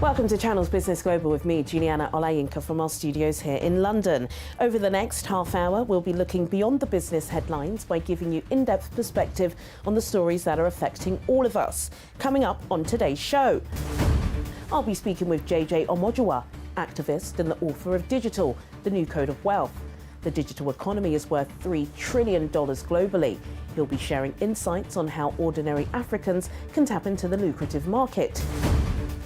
Welcome to Channel's Business Global with me, Juliana Olayinka, from our studios here in London. Over the next half hour, we'll be looking beyond the business headlines by giving you in-depth perspective on the stories that are affecting all of us. Coming up on today's show, I'll be speaking with JJ Omojuwa, activist and the author of Digital, the New Code of Wealth. The digital economy is worth $3 trillion globally. He'll be sharing insights on how ordinary Africans can tap into the lucrative market.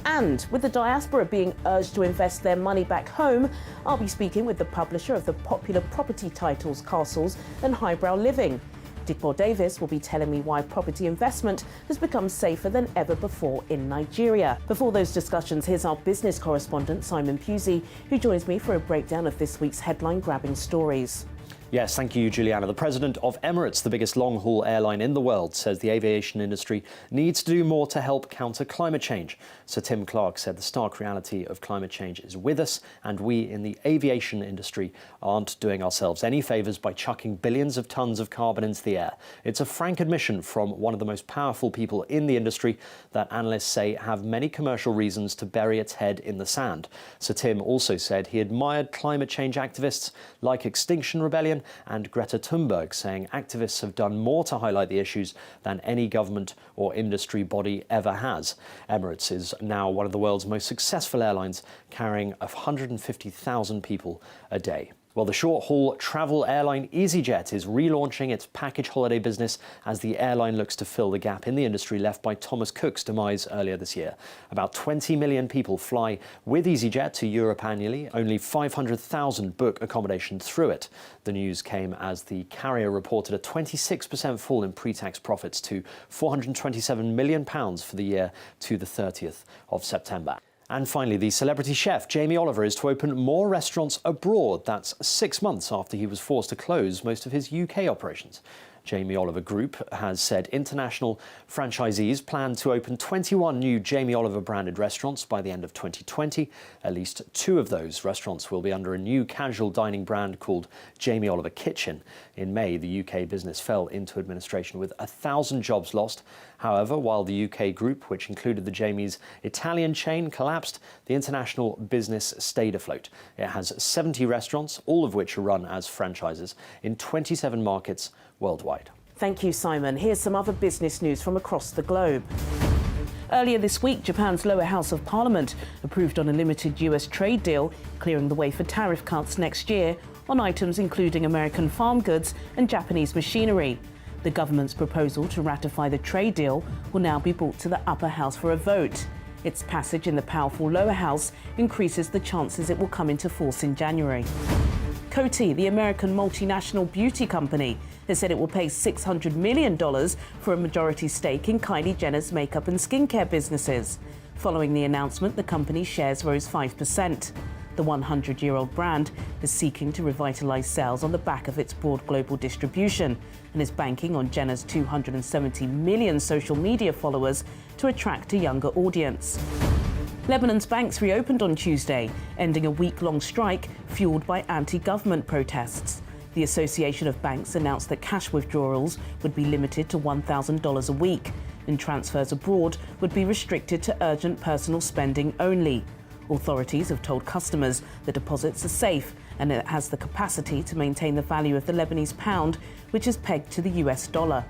And with the diaspora being urged to invest their money back home, I'll be speaking with the publisher of the popular property titles Castles and Highbrow Living. Dipo Davis will be telling me why property investment has become safer than ever before in Nigeria. Before those discussions, here's our business correspondent, Simon Pusey, who joins me for a breakdown of this week's headline-grabbing stories. Yes, thank you, Juliana. The president of Emirates, the biggest long-haul airline in the world, says the aviation industry needs to do more to help counter climate change. Sir Tim Clark said the stark reality of climate change is with us, and we in the aviation industry aren't doing ourselves any favours by chucking billions of tonnes of carbon into the air. It's a frank admission from one of the most powerful people in the industry that analysts say have many commercial reasons to bury its head in the sand. Sir Tim also said he admired climate change activists like Extinction Rebellion and Greta Thunberg, saying activists have done more to highlight the issues than any government or industry body ever has. Emirates is now one of the world's most successful airlines, carrying 150,000 people a day. Well, the short-haul travel airline EasyJet is relaunching its package holiday business as the airline looks to fill the gap in the industry left by Thomas Cook's demise earlier this year. About 20 million people fly with EasyJet to Europe annually. Only 500,000 book accommodation through it. The news came as the carrier reported a 26% fall in pre-tax profits to £427 million for the year to the 30th of September. And finally, the celebrity chef Jamie Oliver is to open more restaurants abroad. That's 6 months after he was forced to close most of his UK operations. Jamie Oliver Group has said international franchisees plan to open 21 new Jamie Oliver branded restaurants by the end of 2020. At least 2 of those restaurants will be under a new casual dining brand called Jamie Oliver Kitchen. In May, the UK business fell into administration with 1,000 jobs lost. However, while the UK group, which included the Jamie's Italian chain, collapsed, the international business stayed afloat. It has 70 restaurants, all of which are run as franchises, in 27 markets worldwide. Thank you, Simon. Here's some other business news from across the globe. Earlier this week, Japan's lower house of parliament approved on a limited US trade deal, clearing the way for tariff cuts next year on items including American farm goods and Japanese machinery. The government's proposal to ratify the trade deal will now be brought to the upper house for a vote. Its passage in the powerful lower house increases the chances it will come into force in January. Coty, the American multinational beauty company, has said it will pay $600 million for a majority stake in Kylie Jenner's makeup and skincare businesses. Following the announcement, the company's shares rose 5%. The 100-year-old brand is seeking to revitalize sales on the back of its broad global distribution and is banking on Jenner's 270 million social media followers to attract a younger audience. Lebanon's banks reopened on Tuesday, ending a week-long strike fueled by anti-government protests. The Association of Banks announced that cash withdrawals would be limited to $1,000 a week, and transfers abroad would be restricted to urgent personal spending only. Authorities have told customers the deposits are safe and it has the capacity to maintain the value of the Lebanese pound, which is pegged to the US dollar.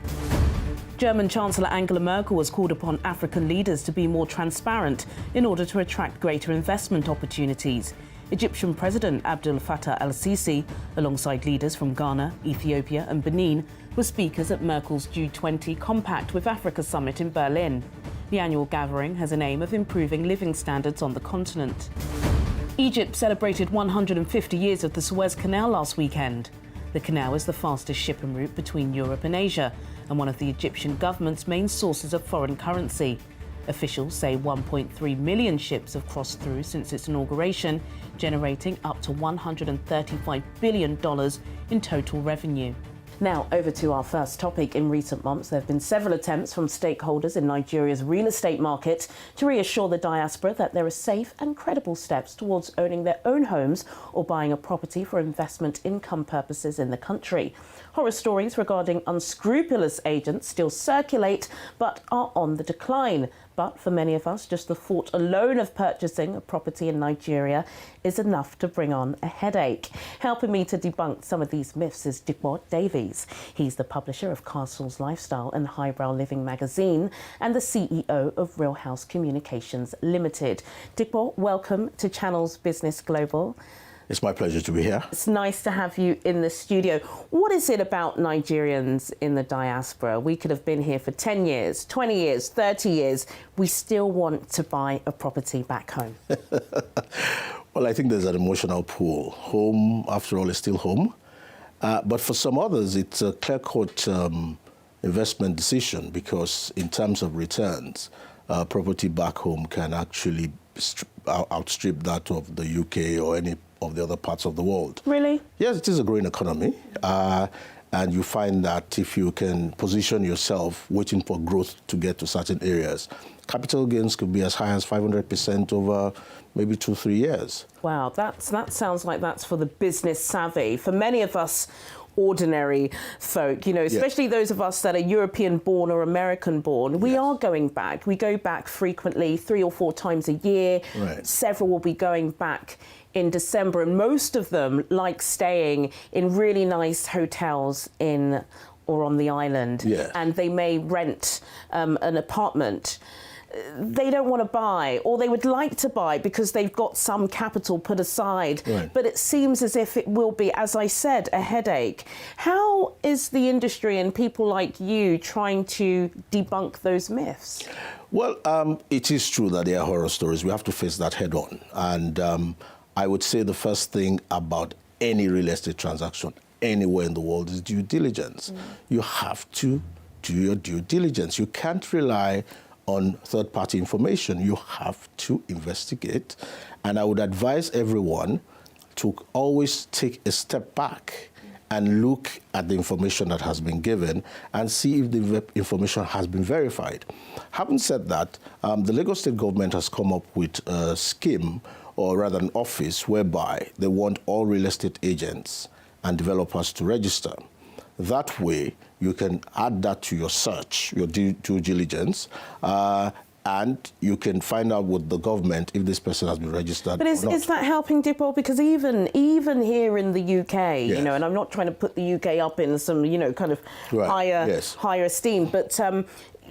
German Chancellor Angela Merkel has called upon African leaders to be more transparent in order to attract greater investment opportunities. Egyptian President Abdel Fattah el-Sisi, alongside leaders from Ghana, Ethiopia and Benin, were speakers at Merkel's G20 Compact with Africa summit in Berlin. The annual gathering has an aim of improving living standards on the continent. Egypt celebrated 150 years of the Suez Canal last weekend. The canal is the fastest shipping route between Europe and Asia and one of the Egyptian government's main sources of foreign currency. Officials say 1.3 million ships have crossed through since its inauguration, generating up to $135 billion in total revenue. Now, over to our first topic. In recent months, there have been several attempts from stakeholders in Nigeria's real estate market to reassure the diaspora that there are safe and credible steps towards owning their own homes or buying a property for investment income purposes in the country. Horror stories regarding unscrupulous agents still circulate but are on the decline. But for many of us, just the thought alone of purchasing a property in Nigeria is enough to bring on a headache. Helping me to debunk some of these myths is Diaspora Davies. He's the publisher of Castles Lifestyle and Highbrow Living magazine and the CEO of Real House Communications Limited. Diaspora, welcome to Channel's Business Global. It's my pleasure to be here. It's nice to have you in the studio. What is it about Nigerians in the diaspora? We could have been here for 10 years, 20 years, 30 years. We still want to buy a property back home. Well, I think there's an emotional pull. Home, after all, is still home. But for some others, it's a clear-cut investment decision because in terms of returns, property back home can actually outstrip that of the UK or any of the other parts of the world. Really? Yes, it is a growing economy. And you find that if you can position yourself waiting for growth to get to certain areas, capital gains could be as high as 500% over maybe 2-3 years. Wow, that sounds like that's for the business savvy. For many of us ordinary folk, you know, especially those of us that are European born or American born, we are going back. We go back frequently, 3 or 4 times a year. Right. Several will be going back in December, and most of them like staying in really nice hotels in or on the island, and they may rent an apartment. They don't want to buy, or they would like to buy because they've got some capital put aside. Right. But it seems as if it will be, as I said, a headache. How is the industry and people like you trying to debunk those myths? Well, it is true that there are horror stories. We have to face that head on. And I would say the first thing about any real estate transaction anywhere in the world is due diligence. You have to do your due diligence. You can't rely on third-party information. You have to investigate. And I would advise everyone to always take a step back and look at the information that has been given and see if the information has been verified. Having said that, the Lagos State government has come up with a scheme, or rather an office, whereby they want all real estate agents and developers to register. That way, you can add that to your search, your due diligence, and you can find out with the government if this person has been registered. But is that helping, Diaspora? Because even here in the UK, you know, and I'm not trying to put the UK up in some, you know, kind of higher esteem, but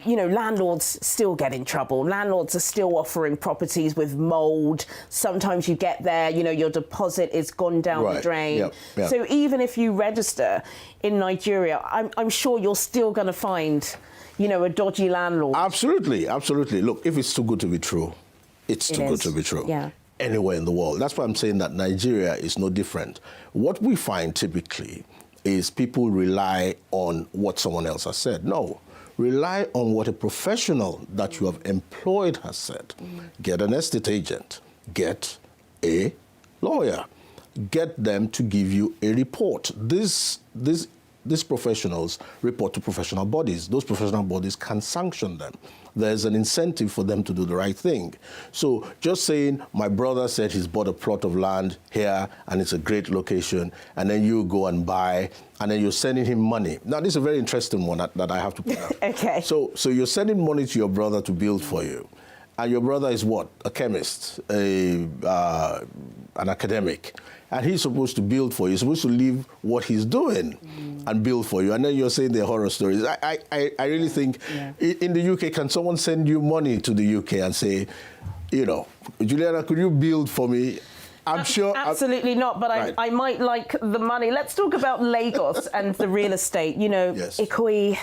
you know, landlords still get in trouble. Landlords are still offering properties with mould. Sometimes you get there, you know, your deposit is gone down the drain. So even if you register in Nigeria, I'm sure you're still going to find, you know, a dodgy landlord. Absolutely, absolutely. Look, if it's too good to be true, it's too good to be true. Yeah. Anywhere in the world. That's why I'm saying that Nigeria is no different. What we find typically is people rely on what someone else has said. No. Rely on what a professional that you have employed has said. Get an estate agent. Get a lawyer. Get them to give you a report. These professionals report to professional bodies. Those professional bodies can sanction them. There's an incentive for them to do the right thing. So just saying, my brother said he's bought a plot of land here and it's a great location, and then you go and buy, and then you're sending him money. Now, this is a very interesting one that I have to put out. Okay. So you're sending money to your brother to build for you. And your brother is what? A chemist, an academic. And he's supposed to build for you. He's supposed to leave what he's doing and build for you. And then you're saying they're horror stories. I really think in the UK, can someone send you money to the UK and say, you know, Juliana, could you build for me? I'm sure. Absolutely not, but I might like the money. Let's talk about Lagos and the real estate. You know, Ikoyi,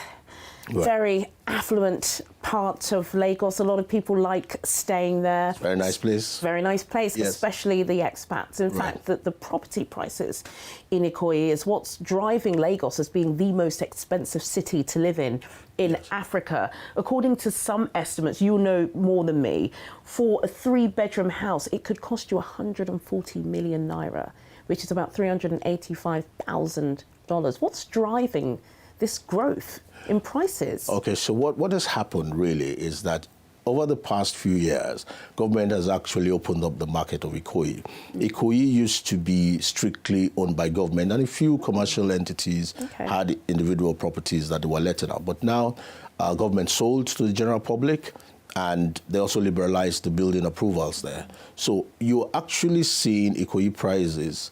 very affluent part of Lagos. A lot of people like staying there. Very nice place. Very nice place, especially the expats. In fact, the property prices in Ikoyi is what's driving Lagos as being the most expensive city to live in Africa. According to some estimates, you'll know more than me, for a 3-bedroom house, it could cost you 140 million naira, which is about $385,000. What's driving this growth in prices? Okay, so what has happened really is that over the past few years, government has actually opened up the market of Ikoyi. Ikoyi used to be strictly owned by government, and a few commercial entities had individual properties that they were letting out. But now, government sold to the general public, and they also liberalized the building approvals there. So you're actually seeing Ikoyi prices.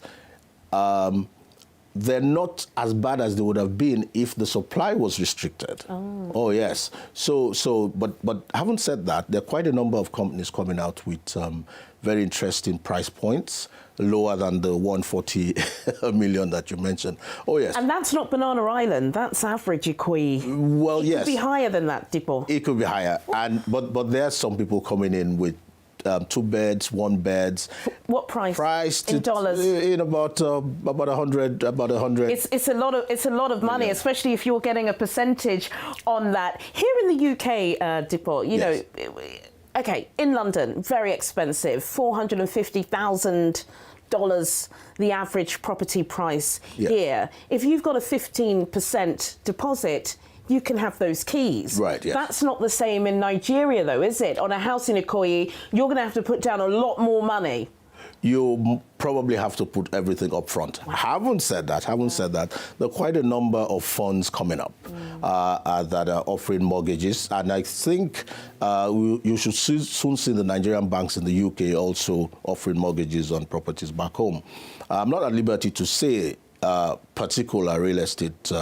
They're not as bad as they would have been if the supply was restricted. Oh yes. But having said that, there are quite a number of companies coming out with very interesting price points, lower than the 140 million that you mentioned. Oh yes. And that's not Banana Island. That's average Ikoyi. Well, yes. It could be higher than that, Dipo. It could be higher, but there are some people coming in with 2 beds, 1 beds. What price? Priced in dollars? In about 100. It's a lot of money, especially if you're getting a percentage on that. Here in the UK, Dipo, you know, okay, in London, very expensive, $450,000. The average property price here. If you've got a 15% deposit, you can have those keys. Right, yes. That's not the same in Nigeria, though, is it? On a house in Ikoyi, you're going to have to put down a lot more money. You probably have to put everything up front. Having said that, there are quite a number of funds coming up that are offering mortgages. And I think you should soon see the Nigerian banks in the UK also offering mortgages on properties back home. I'm not at liberty to say particular real estate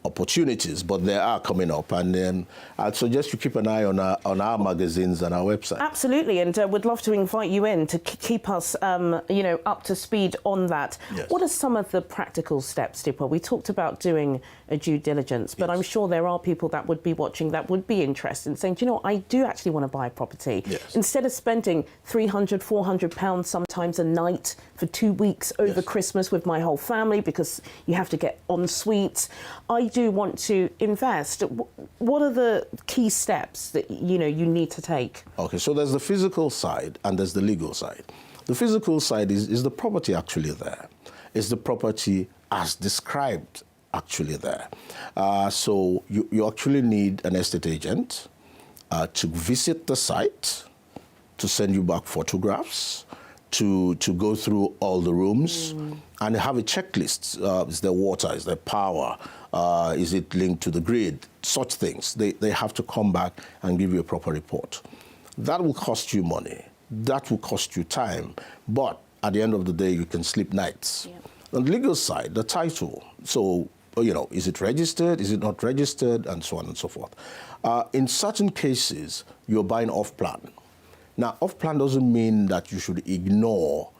opportunities, but they are coming up, and then I'd suggest you keep an eye on our magazines and our website. Absolutely, and we'd love to invite you in to keep us, you know, up to speed on that. Yes. What are some of the practical steps, Dipo? We talked about doing a due diligence, but I'm sure there are people that would be watching that would be interested in saying, do you know, I do actually want to buy a property. Yes. Instead of spending £300, £400 sometimes a night for 2 weeks over Christmas with my whole family, because you have to get en suites, I do want to invest. What are the key steps that you need to take? Okay, so there's the physical side and there's the legal side. The physical side is the property actually there? Is the property as described actually there? So you actually need an estate agent to visit the site, to send you back photographs, to go through all the rooms and have a checklist. Is there water? Is there power? Is it linked to the grid? Such things. They have to come back and give you a proper report. That will cost you money. That will cost you time. But at the end of the day, you can sleep nights. Yeah. On the legal side, the title. So, you know, is it registered? Is it not registered? And so on and so forth. In certain cases, you're buying off-plan. Now, off-plan doesn't mean that you should ignore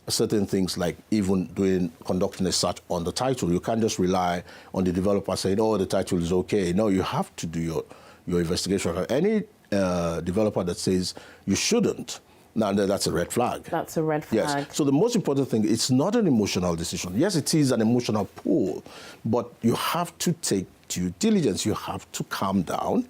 certain things like even conducting a search on the title. You can't just rely on the developer saying, oh, the title is okay. No, you have to do your investigation. Any developer that says you shouldn't, now that's a red flag. That's a red flag. Yes. So the most important thing, it's not an emotional decision. Yes, it is an emotional pull, but you have to take due diligence. You have to calm down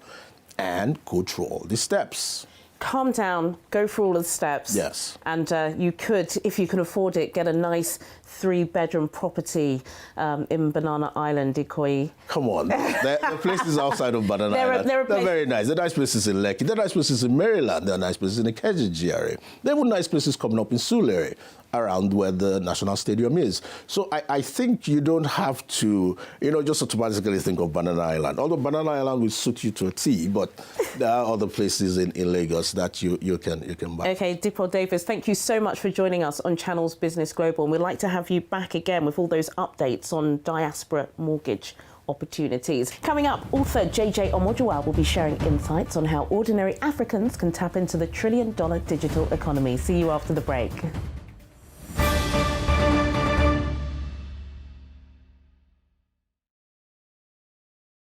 and go through all the steps. Calm down, go through all of the steps. Yes. And you could, if you can afford it, get a nice 3-bedroom property in Banana Island, Ikoyi. Come on. The places outside of Banana Island, they're very nice. There are nice places in Lekki. There are nice places in Maryland. There are nice places in the Ikeja GRA. There are nice places coming up in Surulere, around where the National Stadium is. So I think you don't have to, just automatically think of Banana Island. Although Banana Island will suit you to a T, but there are other places in Lagos that you can buy. Okay, Dipo Davis, thank you so much for joining us on Channels Business Global. And we'd like to have you back again with all those updates on diaspora mortgage opportunities. Coming up, author JJ Omojuwa will be sharing insights on how ordinary Africans can tap into the $1 trillion digital economy. See you after the break.